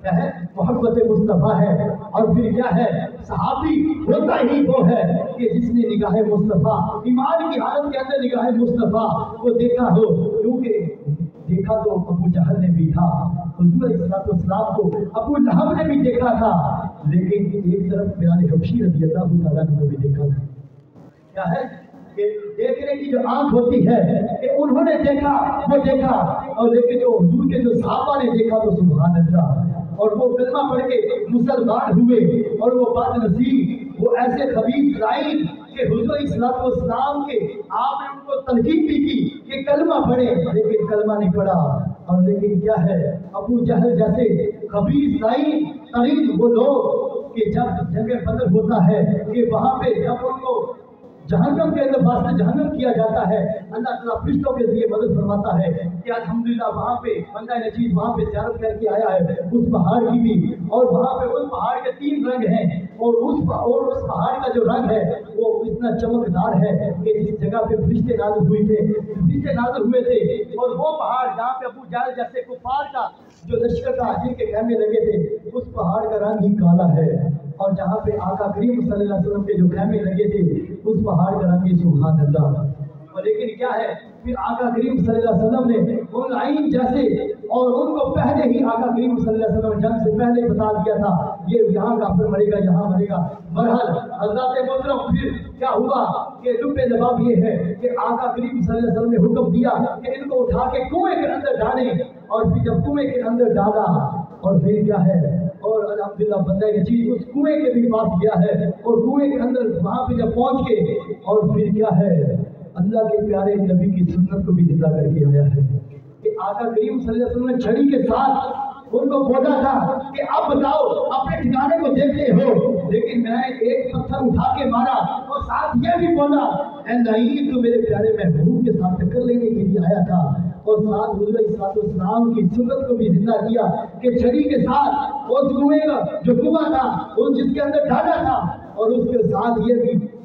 क्या है मोहब्बत मुस्तफ़ा है। और फिर क्या है सहाबी होता ही वो है कि जिसने निगाह मुस्तफ़ा, ईमान की हालत के अंदर निगाह मुस्तफ़ा को देखा हो। क्योंकि देखा तो अबू जहल ने भी था, हुजूर अलैहिस्सलाम को अबू लहब ने भी देखा था, लेकिन एक तरफ बिलाल हबशी रज़ियल्लाहु ताला ने भी देखा था। क्या है कि देखने की जो आंख होती है कि उन्होंने देखा वो देखा, और लेकिन जो हुजूर के जो सहाबा ने देखा तो सुभान अल्लाह। और वो कलमा पढ़ के मुसलमान हुए और वो बदनसीब वो ऐसे खबीस लाइन कि हुजूर अलैहिस्सलाम के आपने उनको तलकीन भी की कि कलमा पढ़े, लेकिन कलमा नहीं पढ़ा। और लेकिन क्या है अबू जहल जैसे खबीस लाइन तरीन वो लोग कि जब जंग बदर होता है कि वहां पे जब उनको जहन्नम के अंदर वास्ते जहन्नम किया जाता है, अल्लाह ताला फरिश्तों के लिए मदद फरमाता है कि अल्हम्दुलिल्लाह वहाँ पे बंदा नजीब वहाँ पे ज़ियारत करके आया है उस पहाड़ की भी, और वहाँ पे उस पहाड़ के 3 रंग हैं और उस पहाड़ का जो रंग है वो इतना चमकदार है कि जिस जगह पे फरिश्ते नाज़िल हुए थे और वो पहाड़ जहाँ पे अबू जहल जैसे कुफार का जो लश्कर था जिनके खेमे लगे थे उस पहाड़ का रंग ही काला है, और जहाँ पे आका करीम सल्लल्लाहु अलैहि वसल्लम के जो खेमे लगे थे उस पहाड़ का रंग ही सुभान अल्लाह। और लेकिन क्या है, फिर आका करीम सल्लल्लाहु अलैहि वसल्लम ने उन आइन जैसे और उनको पहले ही आका करीम सल्लल्लाहु अलैहि वसल्लम जंग से पहले बता दिया था ये यहाँ काफिर मरेगा यहाँ मरेगा। बहरहाल हज़रत मोहतरम फिर क्या हुआ कि लुब्बे जवाब ये है कि आका करीम सल्लल्लाहु अलैहि वसल्लम ने हुक्म दिया कि इनको उठा के कुएं के अंदर डालें, और फिर जब कुएं के अंदर डाला और फिर क्या है, और अल्हम्दुलिल्लाह बंदा की चीज उस कुएं के भी पास गया है और कुएं के अंदर वहां पे जब पहुंच के और फिर क्या है अल्लाह के प्यारे नबी की सुन्नत को भी जिंदा करके आया है कि आका करीम सल्लल्लाहु अलैहि वसल्लम ने छड़ी के साथ उनको बोला था कि अब बताओ अपने ठिकाने को देखते हो, लेकिन मैंने एक पत्थर उठा के मारा और साथ ये भी बोला ऐ नहीं तो मेरे प्यारे महबूब के साथ टक्कर लेने के लिए आया था, और साथ हुज़ूर इस्लाम की सुन्नत को भी जिंदा किया कि छड़ी के साथ उस कुएं का जो कुआं था उस जिसके अंदर डाला था, और उसके साथ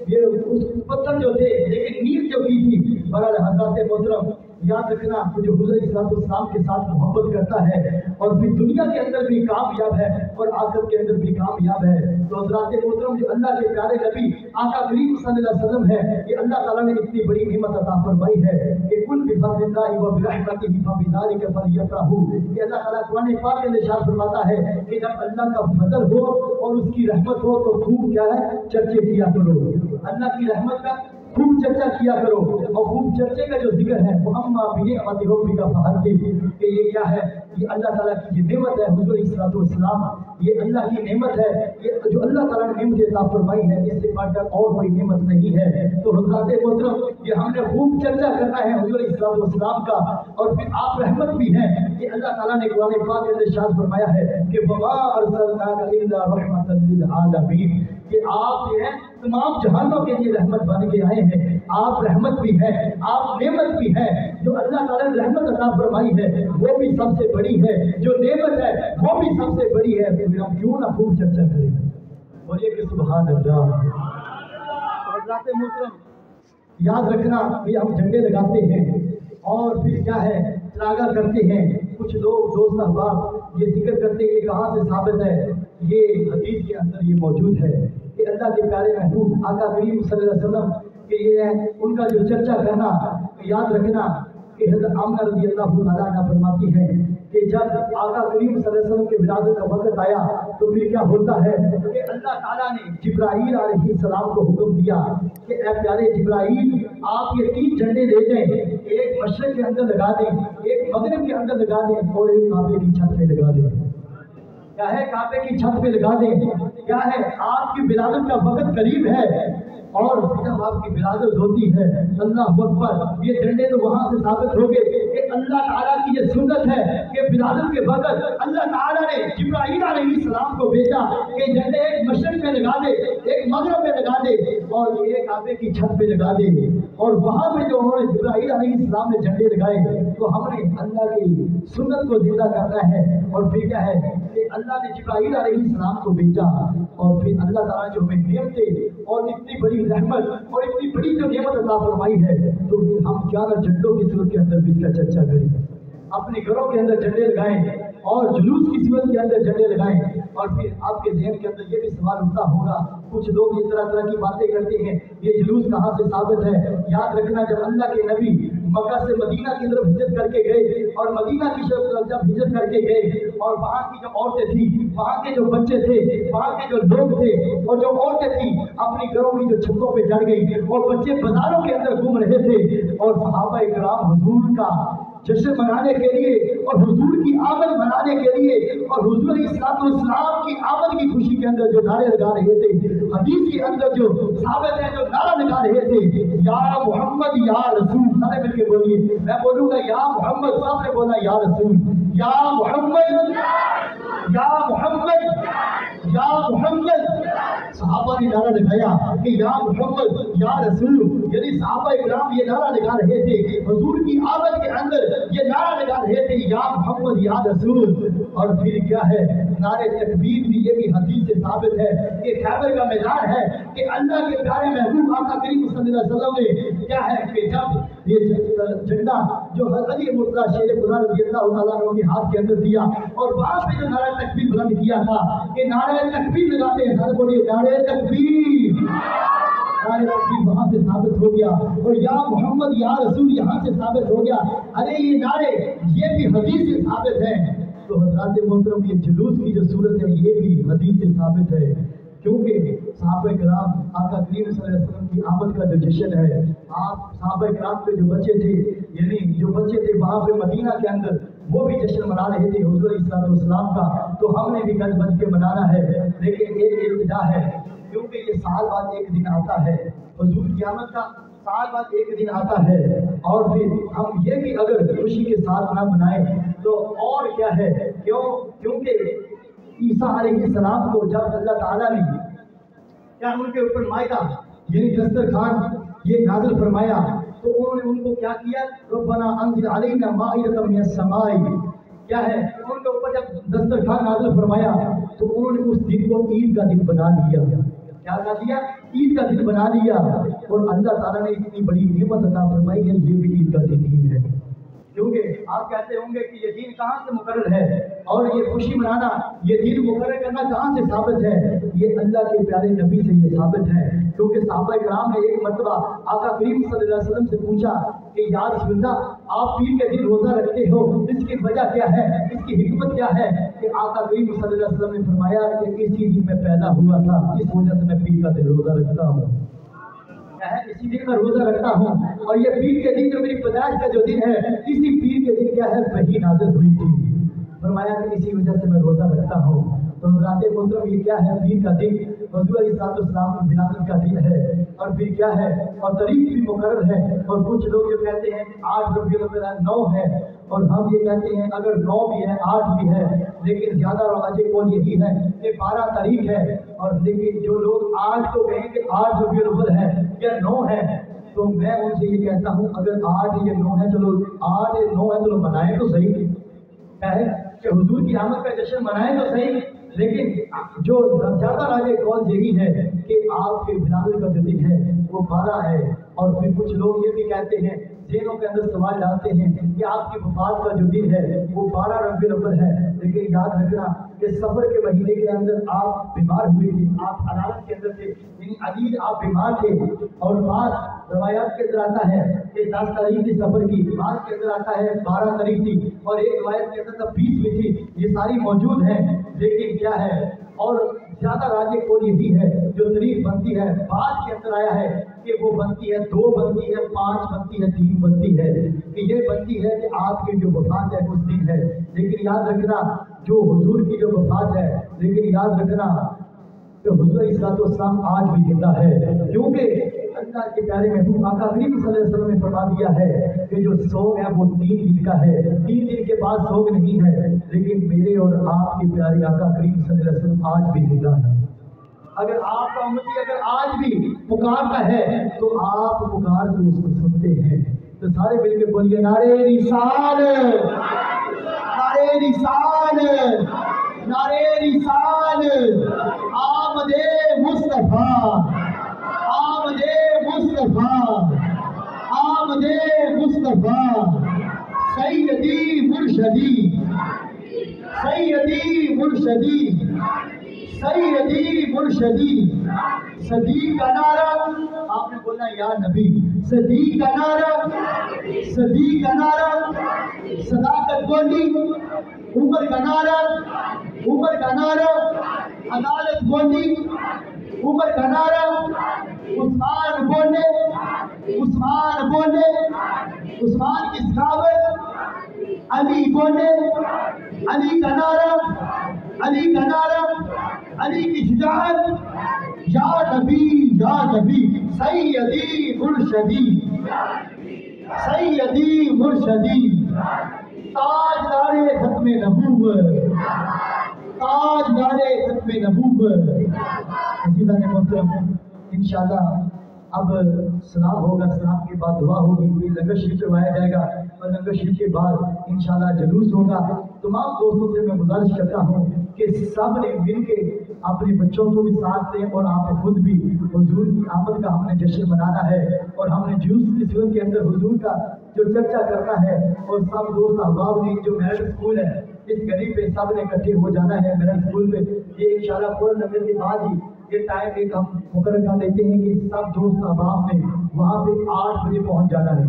ये उस पत्थर जो थे लेकिन नींद जो की थी। बहरहाल हज़रत मोहतरम याद रखना जो हुज़ूर इस्लाम के साथ मोहब्बत करता है और फिर दुनिया के अंदर भी कामयाब है और आखिरत के अंदर भी कामयाब है, तो हज़रत मोहतरम जो अल्लाह के प्यारे नबी आका करीम सल्लल्लाहु अलैहि वसल्लम है कि अल्लाह ताला ने इतनी बड़ी नेमत अता फरमाई है कि कुल बिफज़लिल्लाहि व बिरहमतिही फबिज़ालिका फलयफ़रहू, कि अल्लाह ताला कुरान पाक में इरशाद फरमाता है कि जब अल्लाह का फजल हो और उसकी रहमत हो तो खूब क्या है चर्चे किया करो, अल्लाह की रहमत का खूब चर्चा किया करो, और खूब चर्चे का जो जिक्र है वो अम्मा बिनिअमति रब्बिका फहद्दिस, कि ये क्या है, ये अल्लाह ताला की ये नेमत है हुज़ूर इस्लाम, ये अल्लाह की नेमत है, ये जो अल्लाह ताला ने नेमत अता फरमाई है इससे बढ़कर और कोई नेमत नहीं है। तो हज़रत मोहतरम ये हमने खूब चर्चा करना है हुज़ूर इस्लाम का, और फिर आप रहमत भी हैं कि अल्लाह ताला ने कुरान पाक में इरशाद फरमाया है कि वमा अरसलनाका इल्ला रहमतल लिल आलमीन, कि आप जो है तमाम जहानों के लिए रहमत बन के आए हैं, आप रहमत भी है, आप नेमत भी है, जो अल्लाह ताला ने रहमत अता फरमाई है वो भी सबसे बड़ी है, जो नेमत है वो भी सबसे बड़ी है, फिर हम क्यों ना खूब चर्चा करें, बोलिए कि सुभान अल्लाह। हज़रत मोहतरम याद रखना कि हम झंडे लगाते हैं और फिर क्या है तरागा करते हैं, कुछ लोग दोस्त अहबाब ये जिक्र करते हैं, ये कहाँ से साबित है, ये हदीस के अंदर ये मौजूद है कि अल्लाह के प्यारे महबूब आका करीम सल्लल्लाहु अलैहि वसल्लम के ये है उनका जो चर्चा करना, याद रखना कि हज़रत आमना रज़ियल्लाहु तआला अन्हा फरमाती है कि जब आका करीम सल्लल्लाहु अलैहि वसल्लम के विलादत का वक्त आया तो फिर क्या होता है कि अल्लाह ताला ने जिब्राईल अलैहिस्सलाम को हुक्म दिया कि ऐ प्यारे जिब्राईल आप ये 3 झंडे ले जाएं, एक मशरिक़ के अंदर लगा दें, एक मगरिब के अंदर लगा दें और एक काबे की छत पे लगा दें। क्या है, काबे की छत पे लगा दें। क्या है, आपकी विलादत का वक्त करीब है और जब आपकी विलादत होती है अल्लाह अकबर, ये झंडे तो वहां से साबित हो गए कि अल्लाह ताला की ये सुन्नत है कि विलादत के वक्त अल्लाह ताला ने जिब्राईल अलैहिस्सलाम को भेजा कि झंडे एक मशरिक़ में लगा दे, एक मगरिब में लगा दे और एक काबे की छत पे लगा दे, और वहां पे जो उन्होंने जिब्राईल अलैहिस्सलाम ने झंडे लगाए तो हमने अल्लाह की सुन्नत को जिंदा करना है। और फिर क्या है कि अल्लाह ने जिब्राईल अलैहिस्सलाम को भेजा और फिर अल्लाह ताला जो हमें नेमतें और इतनी बड़ी रहमत और इतनी बड़ी जो नेमत अता फरमाई है, तो फिर हम क्या ना झंडों की सूरत के अंदर भी इसका चर्चा करें, अपने घरों के अंदर झंडे लगाएं और जुलूस की सूरत के अंदर झंडे लगाएं। और फिर आपके ज़हन के अंदर ये भी सवाल उठता होगा, कुछ लोग इस तरह की बातें करते हैं, ये जुलूस कहाँ से साबित है। याद रखना जब अल्लाह के नबी मक्का से मदीना की तरफ हिजरत करके गए और मदीना की तरफ जब हिजरत करके गए और वहाँ की जो औरतें थी, वहाँ के जो बच्चे थे, वहाँ के जो लोग थे और जो औरतें थी अपनी घरों की जो छतों पे चढ़ गई और बच्चे बाजारों के अंदर घूम रहे थे और सहाबा इकराम हुजूर का जश्न मनाने के लिए और हुजूर की आमद मनाने के लिए और हुजूर इस्लाम की आमद की खुशी के अंदर जो नारे लगा रहे थे, हदीस के अंदर जो साबित है जो नारा लगा रहे थे, या मोहम्मद या रसूल, सारे मिलके बोलिए, मैं बोलूंगा या मोहम्मद, सबने बोला या रसूल, या मोहम्मद या मोहम्मद या मोहम्मद। सहाबा ने नारा लगाया कि या मोहम्मद या रसूल, यानी सहाबा इकराम ये नारा लगा रहे थे हुजूर की आमद के अंदर, ये नारा लगा रहे थे या मोहम्मद या रसूल। और फिर क्या है नारे तकबीर भी, ये भी हदीस से साबित है कि खैबर का मैदान है कि अल्लाह के प्यारे महबूब आका करीम सल्लल्लाहु अलैहि वसल्लम ने क्या है कि जब ये झंडा जो अली मुर्तज़ा शेर खुदा रज़ी अल्लाह तआला अन्हु के हाथ के अंदर दिया और वहां पे जो नारा तकबीर बुलंद किया था कि नारे तकबीर लगाते हैं, सारे बोलिए नारे तकबीर। नारे तकबीर वहां से साबित हो गया और या मोहम्मद या रसूल यहाँ से साबित हो गया। अरे ये नारे ये भी हदीस से साबित है। तो हज़रात मोहतरम ये जुलूस की जो सूरत है ये भी हदीस से साबित है, क्योंकि सहाबा किराम आका करीम सल्लल्लाहु अलैहि वसल्लम की आमद का जो जश्न है, आप सहाबा किराम के जो बच्चे थे, यानी जो बच्चे थे वहाँ पे मदीना के अंदर वो भी जश्न मना रहे थे हुज़ूर अलैहिस्सलाम का, तो हमने भी गज बज के मनाना है। लेकिन एक इल्तिजा है, क्योंकि ये साल बाद एक दिन आता है, हुज़ूर की आमद का साल बाद एक दिन आता है, और फिर हम ये भी अगर खुशी के साथ ना मनाएं तो और क्या है, क्योंकि ईसा अलैहिस्सलाम को जब अल्लाह ताला ने क्या उनके ऊपर मायदा यानी दस्तरखान ये नाज़िल फरमाया तो उन्होंने उनको क्या किया, रब्बना अंज़िल अलैना माइदतम मिनस समाई, क्या है उनके ऊपर जब दस्तरखान नाज़िल फरमाया तो उन्होंने उस दिन को ईद का दिन बना लिया। क्या बना दिया? ईद का दिन बना लिया। और अल्लाह ताला ने इतनी बड़ी नेमत अता फरमाई है, ये भी ईद का दिन ही है। क्योंकि आप कहते होंगे कि ये दिन कहाँ से मुकर्रर है और ये खुशी मनाना, ये दिन मुकर्रर करना कहाँ से साबित है? ये अल्लाह के प्यारे नबी से ये साबित है। क्योंकि सहाबा किराम ने एक मरतबा आका करीम सल्लल्लाहु अलैहि वसल्लम से पूछा कि या रसूलल्लाह आप पीर के दिन रोज़ा रखते हो, इसकी वजह क्या है, इसकी हिकमत क्या है? कि आका करीम सल्लल्लाहु अलैहि वसल्लम ने फरमाया कि इसी दिन में पैदा हुआ था, इस वजह से मैं पीर का दिन रोज़ा रखता हूँ, इसी दिन मैं रोजा रखता हूँ। और ये पीर के दिन जो मेरी पैदाइश का जो दिन है, इसी पीर के दिन क्या है वही नाज़िल हुई थी, फरमाया कि इसी वजह से मैं रोजा रखता हूँ। तो हज़रात मोहतरम ये क्या है, पीर का दिन हुज़ूर अलैहिस्सलाम की विलादत का दिन है। और फिर क्या है, और तारीख भी मुकर्रर है। और कुछ लोग ये कहते हैं 8 रबीउल अव्वल 9 है, और हम ये कहते हैं अगर 9 भी है 8 भी है, लेकिन ज़्यादा रवाजे कौन यही है कि 12 तारीख है। और लेकिन जो लोग 8 को कहें कि 8 रबीउल अव्वल है या 9 है, तो मैं उनसे ये कहता हूँ अगर 8 या 9 है, चलो 8 या 9 है, चलो मनाएं तो सही, क्या है कि हुजूर की आमद का जश्न मनाएं तो सही। लेकिन जो ज़्यादा राजे कौल यही है कि आपके विलादत का जो दिन है वो 12 है। और फिर कुछ लोग ये भी कहते हैं, ज़हनों के अंदर सवाल डालते हैं कि आपकी वफात का जो दिन है वो 12 रबीउल अव्वल है। लेकिन याद रखना कि सफ़र के महीने के अंदर आप बीमार हुए थे, आप अदालत के अंदर थे, यानी अजीज आप बीमार थे। और बात रवायात के अंदर आता है कि 10 तारीख थी सफ़र की, बात के अंदर आता है 12 तारीख थी, और एक रवायत के अंदर तब 20 भी थी। ये सारी मौजूद हैं। लेकिन क्या है, और ज़्यादा राजे को यही है जो तारीख बनती है, बात के अंदर आया है कि वो बनती है 2 बनती है, 5 बनती है, 3 बनती है, कि ये बनती है कि आपकी जो वफात है उस दिन है। लेकिन याद रखना जो हुजूर की जो वफात है, लेकिन याद रखना कि हुजूर अलैहिस्सलाम आज भी जिंदा है। क्योंकि अल्लाह के प्यारे महबूब आका करीम सल्लल्लाहु अलैहि वसल्लम ने फरमा दिया है कि जो सोग है वो 3 दिन का है, 3 दिन के बाद सोग नहीं है। लेकिन मेरे और आपके प्यारे आका करीम सल्लल्लाहु अलैहि वसल्लम आज भी जिंदा है। अगर आपका उम्मती अगर आज भी पुकारता है तो आप पुकार के उसको सुनते हैं। तो सारे मिलकर बोलिए नारे रिसाल, नारे रिसाल, नारे रिसाल, आमदे मुस्तफा, आमदे मुस्तफा, आमदे मुस्तफा, सैयदी मुर्शदी, सैयदी मुर्शदी, सैयदी मुर्शदी, सदीक का नारा, आपने बोलना या नबी, सदीक का नारा, सदीक का नारा, सदाकत बोली, उमर का नारा, उमर का नारा, अदालत बोली, उमर का नारा, उस्मान बोले, उस्मान बोले, उस्मान की सहाबत, अली बोले, अली का नारा, अली का नारा, अली की शुजाअत, या नबी, सैयदी मुर्शदी, सैयदी मुर्शदी, ताजदारे खत्मे नबूवत, ताजदारे खत्मे नबूवत। अज़ीज़ान मोहतरम, इंशाअल्लाह अब सलाम होगा, सलाम के बाद दुआ होगी, फिर लंगर शरीफ करवाया जाएगा और लंगर शरीफ के बाद इंशाअल्लाह जुलूस होगा। तमाम दोस्तों से मैं गुजारिश करता हूँ کہ سب نے مل کے اپنے بچوں کو بھی ساتھ لیں اور آپ خود بھی حضور کی آمد کا ہم نے جشن منانا ہے، اور ہم نے جوس کی صورت کے اندر حضور کا جو چرچا کرنا ہے، اور سب دوست احباب نے جو میرٹ اسکول ہے اس گلی پہ سب نے اکٹھے ہو جانا ہے میرٹ اسکول پہ۔ یہ انشاءاللہ فوراً نظر کے بعد ہی یہ ٹائم ایک ہم مقرر کر لیتے ہیں کہ سب دوست احباب نے وہاں پہ 8 بجے پہنچ جانا ہے،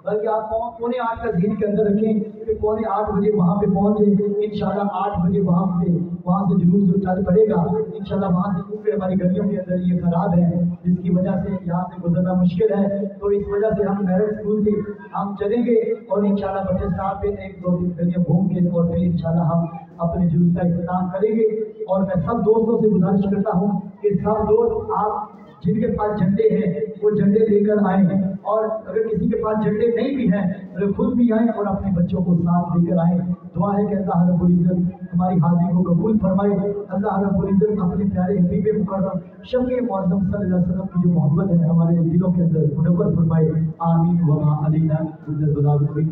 بلکہ آپ 7:45 کا ذہن کے اندر رکھیں کہ 7:45 بجے وہاں پہ پہنچے۔ انشاءاللہ 8 بجے وہاں سے جلوس جو چل پڑے گا انشاءاللہ وہاں سے، کیونکہ ہماری گلیوں کے اندر یہ خراب ہے جس کی وجہ سے یہاں سے گزرنا مشکل ہے، تو اس وجہ سے ہم میرٹ اسکول سے ہم چلیں گے اور انشاءاللہ بچے صاحب پہ 1-2 گلیاں گھوم کے اور پھر انشاءاللہ ہم اپنے جلوس کا اختتام کریں گے۔ اور میں سب دوستوں سے گزارش کرتا ہوں کہ سب دوست آپ جن کے پاس جھنڈے ہیں وہ جھنڈے لے کر آئیں، اور اگر کسی کے پاس جھنڈے نہیں بھی ہیں تو خود بھی آئیں اور اپنے بچوں کو ساتھ لے کر آئیں۔ دعا ہے کہ اللہ رب العزت ہماری حاضری کو قبول فرمائے، اللہ رب العزت اپنے پیارے حبیب مکرم شفیع معظم صلی اللہ علیہ وسلم کی جو محبت ہے ہمارے دلوں کے اندر منور فرمائے، آمین وما علینا الا البلاغ المبین۔